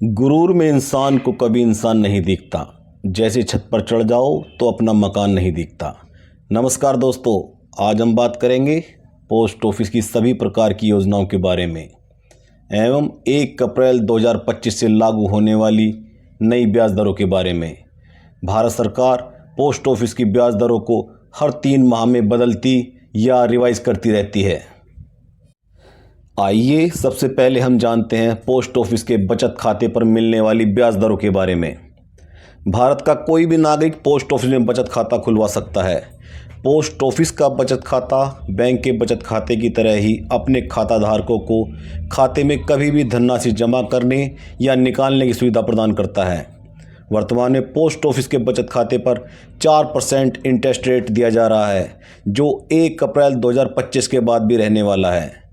गुरूर में इंसान को कभी इंसान नहीं दिखता। जैसे छत पर चढ़ जाओ तो अपना मकान नहीं दिखता। नमस्कार दोस्तों, आज हम बात करेंगे पोस्ट ऑफिस की सभी प्रकार की योजनाओं के बारे में एवं 1 अप्रैल 2025 से लागू होने वाली नई ब्याज दरों के बारे में। भारत सरकार पोस्ट ऑफिस की ब्याज दरों को हर 3 माह में बदलती या रिवाइज करती रहती है। आइए सबसे पहले हम जानते हैं पोस्ट ऑफिस के बचत खाते पर मिलने वाली ब्याज दरों के बारे में। भारत का कोई भी नागरिक पोस्ट ऑफिस में बचत खाता खुलवा सकता है। पोस्ट ऑफिस का बचत खाता बैंक के बचत खाते की तरह ही अपने खाता धारकों को खाते में कभी भी धनराशि जमा करने या निकालने की सुविधा प्रदान करता है। वर्तमान में पोस्ट ऑफिस के बचत खाते पर 4% इंटरेस्ट रेट दिया जा रहा है, जो 1 अप्रैल 2025 के बाद भी रहने वाला है।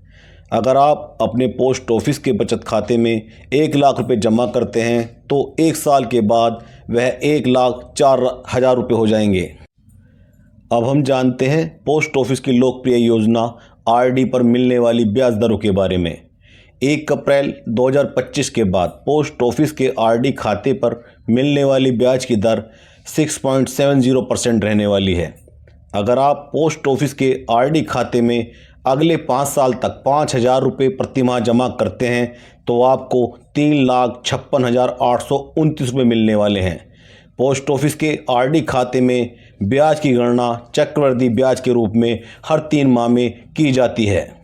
अगर आप अपने पोस्ट ऑफिस के बचत खाते में 1 लाख रुपये जमा करते हैं तो 1 साल के बाद वह 1,04,000 रुपये हो जाएंगे। अब हम जानते हैं पोस्ट ऑफिस की लोकप्रिय योजना आरडी पर मिलने वाली ब्याज दरों के बारे में। 1 अप्रैल 2025 के बाद पोस्ट ऑफिस के आरडी खाते पर मिलने वाली ब्याज की दर 6.70% रहने वाली है। अगर आप पोस्ट ऑफिस के आरडी खाते में अगले 5 साल तक 5,000 रुपये प्रतिमाह जमा करते हैं तो आपको 3,56,829 रुपये मिलने वाले हैं। पोस्ट ऑफिस के आरडी खाते में ब्याज की गणना चक्रवृद्धि ब्याज के रूप में हर 3 माह में की जाती है।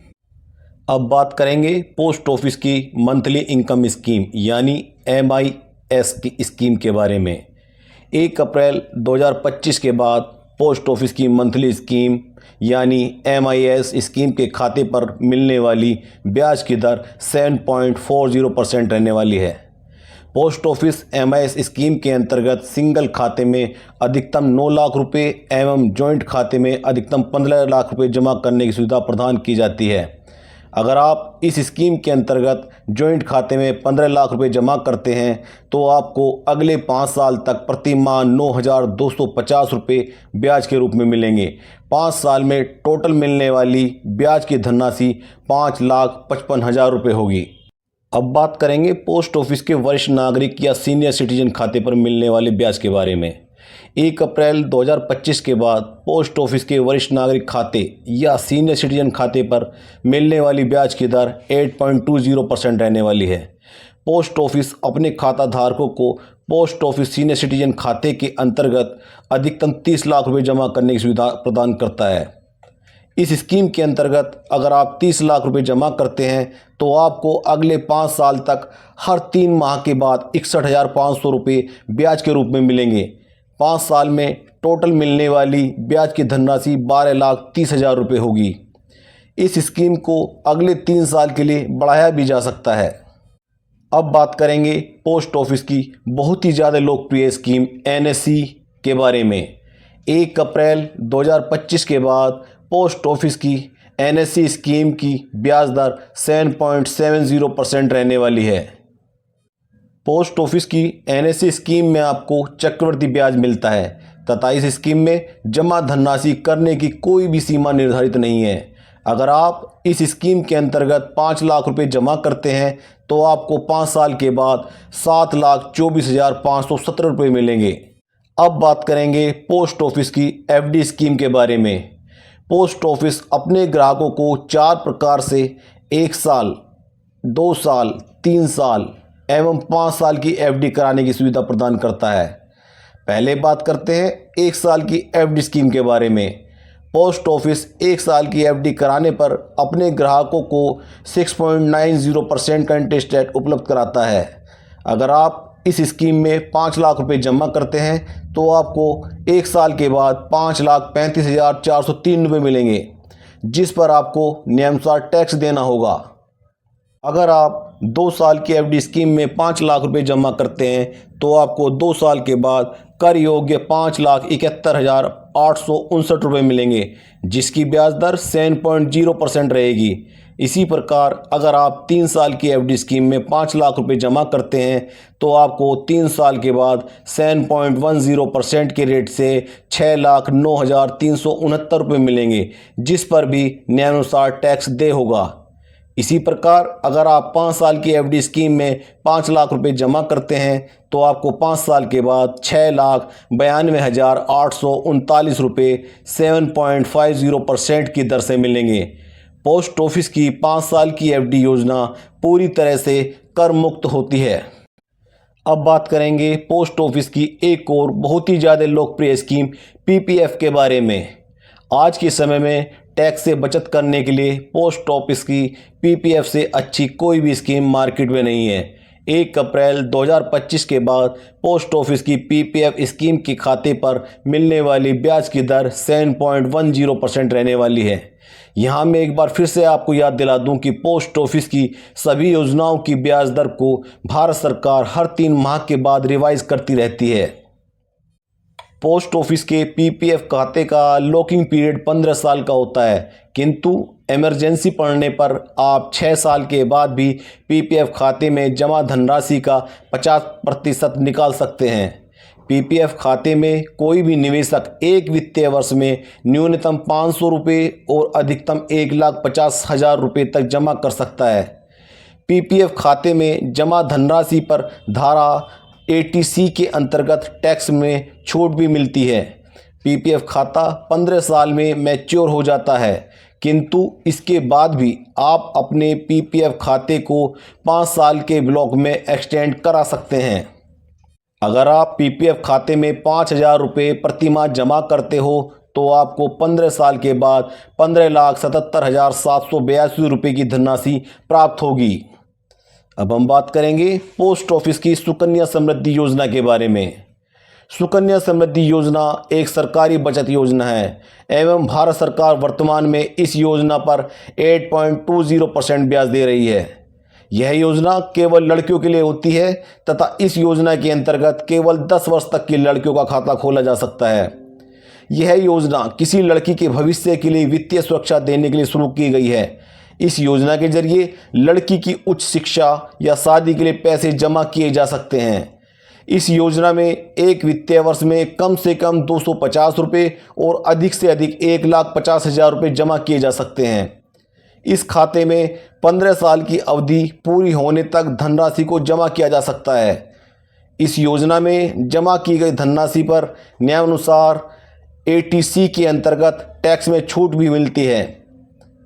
अब बात करेंगे पोस्ट ऑफिस की मंथली इनकम स्कीम यानी MIS की स्कीम के बारे में। 1 अप्रैल 2025 के बाद पोस्ट ऑफिस की मंथली स्कीम यानी MIS स्कीम के खाते पर मिलने वाली ब्याज की दर 7.40% रहने वाली है। पोस्ट ऑफिस MIS स्कीम के अंतर्गत सिंगल खाते में अधिकतम 9 लाख रुपये एवं जॉइंट खाते में अधिकतम 15 लाख रुपये जमा करने की सुविधा प्रदान की जाती है। अगर आप इस स्कीम के अंतर्गत जॉइंट खाते में 15 लाख रुपये जमा करते हैं तो आपको अगले 5 साल तक प्रति माह 9,250 रुपये ब्याज के रूप में मिलेंगे। 5 साल में टोटल मिलने वाली ब्याज की धनराशि 5,55,000 रुपये होगी। अब बात करेंगे पोस्ट ऑफिस के वरिष्ठ नागरिक या सीनियर सिटीजन खाते पर मिलने वाले ब्याज के बारे में। 1 अप्रैल 2025 के बाद पोस्ट ऑफिस के वरिष्ठ नागरिक खाते या सीनियर सिटीजन खाते पर मिलने वाली ब्याज की दर 8.20% रहने वाली है। पोस्ट ऑफिस अपने खाता धारकों को पोस्ट ऑफिस सीनियर सिटीजन खाते के अंतर्गत अधिकतम 30 लाख रुपये जमा करने की सुविधा प्रदान करता है। इस स्कीम के अंतर्गत अगर आप 30 लाख रुपये जमा करते हैं तो आपको अगले 5 साल तक हर 3 माह के बाद 61,500 रुपये ब्याज के रूप में मिलेंगे। 5 साल में टोटल मिलने वाली ब्याज की धनराशि 12,30,000 रुपये होगी। इस स्कीम को अगले 3 साल के लिए बढ़ाया भी जा सकता है। अब बात करेंगे पोस्ट ऑफिस की बहुत ही ज़्यादा लोकप्रिय स्कीम NSE के बारे में। 1 अप्रैल 2025 के बाद पोस्ट ऑफिस की NSE स्कीम की ब्याज दर 7.70% रहने वाली है। पोस्ट ऑफिस की NSE स्कीम में आपको चक्रवृद्धि ब्याज मिलता है तथा इस स्कीम में जमा धनराशि करने की कोई भी सीमा निर्धारित नहीं है। अगर आप इस स्कीम के अंतर्गत 5 लाख रुपये जमा करते हैं तो आपको 5 साल के बाद 7,24,517 रुपये मिलेंगे। अब बात करेंगे पोस्ट ऑफिस की FD स्कीम के बारे में। पोस्ट ऑफिस अपने ग्राहकों को 4 प्रकार से 1 साल, 2 साल, 3 साल एवं 5 साल की FD कराने की सुविधा प्रदान करता है। पहले बात करते हैं 1 साल की FD स्कीम के बारे में। पोस्ट ऑफिस 1 साल की FD कराने पर अपने ग्राहकों को 6.90% का इंटरेस्ट रेट उपलब्ध कराता है। अगर आप इस स्कीम में 5 लाख रुपये जमा करते हैं तो आपको 1 साल के बाद 5,35,403 रुपये मिलेंगे, जिस पर आपको नियमानुसार टैक्स देना होगा। अगर आप 2 साल की FD स्कीम में 5 लाख रुपये जमा करते हैं तो आपको 2 साल के बाद कर योग्य 5,71,859 रुपये मिलेंगे, जिसकी ब्याज दर 7.0% रहेगी। इसी प्रकार अगर आप 3 साल की FD स्कीम में 5 लाख रुपये जमा करते हैं तो आपको 3 साल के बाद 7.10% के रेट से 6,09,369 रुपये मिलेंगे, जिस पर भी नियमानुसार टैक्स दे होगा। इसी प्रकार अगर आप 5 साल की एफडी स्कीम में 5 लाख रुपए जमा करते हैं तो आपको 5 साल के बाद 6,92,839 रुपये 7.50% की दर से मिलेंगे। पोस्ट ऑफिस की 5 साल की एफडी योजना पूरी तरह से कर मुक्त होती है। अब बात करेंगे पोस्ट ऑफिस की एक और बहुत ही ज़्यादा लोकप्रिय स्कीम पीपीएफ के बारे में। आज के समय में टैक्स से बचत करने के लिए पोस्ट ऑफिस की पीपीएफ से अच्छी कोई भी स्कीम मार्केट में नहीं है। 1 अप्रैल 2025 के बाद पोस्ट ऑफिस की पीपीएफ स्कीम के खाते पर मिलने वाली ब्याज की दर 7.10% रहने वाली है। यहाँ मैं एक बार फिर से आपको याद दिला दूं कि पोस्ट ऑफिस की सभी योजनाओं की ब्याज दर को भारत सरकार हर 3 माह के बाद रिवाइज करती रहती है। पोस्ट ऑफिस के पीपीएफ खाते का लॉकिंग पीरियड 15 साल का होता है, किंतु इमरजेंसी पड़ने पर आप 6 साल के बाद भी पीपीएफ खाते में जमा धनराशि का 50% निकाल सकते हैं। पीपीएफ खाते में कोई भी निवेशक एक वित्तीय वर्ष में न्यूनतम 500 रुपये और अधिकतम 1,50,000 रुपये तक जमा कर सकता है। पीपीएफ खाते में जमा धनराशि पर धारा 80C के अंतर्गत टैक्स में छूट भी मिलती है। पीपीएफ खाता 15 साल में मैच्योर हो जाता है, किंतु इसके बाद भी आप अपने पीपीएफ खाते को 5 साल के ब्लॉक में एक्सटेंड करा सकते हैं। अगर आप पीपीएफ खाते में 5,000 रुपये प्रति माह जमा करते हो तो आपको 15 साल के बाद 15,77,782 रुपये की धनराशि प्राप्त होगी। अब हम बात करेंगे पोस्ट ऑफिस की सुकन्या समृद्धि योजना के बारे में। सुकन्या समृद्धि योजना एक सरकारी बचत योजना है एवं भारत सरकार वर्तमान में इस योजना पर 8.20% ब्याज दे रही है। यह योजना केवल लड़कियों के लिए होती है तथा इस योजना के अंतर्गत केवल 10 वर्ष तक की लड़कियों का खाता खोला जा सकता है। यह योजना किसी लड़की के भविष्य के लिए वित्तीय सुरक्षा देने के लिए शुरू की गई है। इस योजना के जरिए लड़की की उच्च शिक्षा या शादी के लिए पैसे जमा किए जा सकते हैं। इस योजना में एक वित्तीय वर्ष में कम से कम 250 रुपये और अधिक से अधिक 1,50,000 रुपये जमा किए जा सकते हैं। इस खाते में 15 साल की अवधि पूरी होने तक धनराशि को जमा किया जा सकता है। इस योजना में जमा की गई धनराशि पर नियमानुसार 80C के अंतर्गत टैक्स में छूट भी मिलती है।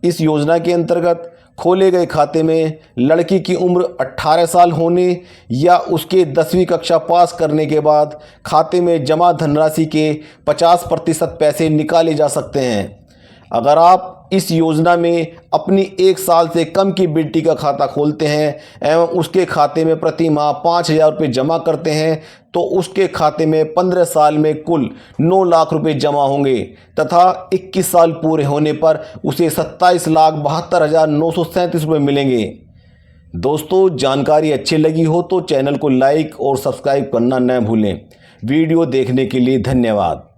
इस योजना के अंतर्गत खोले गए खाते में लड़की की उम्र 18 साल होने या उसके 10वीं कक्षा पास करने के बाद खाते में जमा धनराशि के 50% पैसे निकाले जा सकते हैं। अगर आप इस योजना में अपनी 1 साल से कम की बेटी का खाता खोलते हैं एवं उसके खाते में प्रति माह 5,000 रुपये जमा करते हैं तो उसके खाते में 15 साल में कुल 9 लाख रुपये जमा होंगे तथा 21 साल पूरे होने पर उसे 27,72,937 रुपये मिलेंगे। दोस्तों, जानकारी अच्छी लगी हो तो चैनल को लाइक और सब्सक्राइब करना न भूलें। वीडियो देखने के लिए धन्यवाद।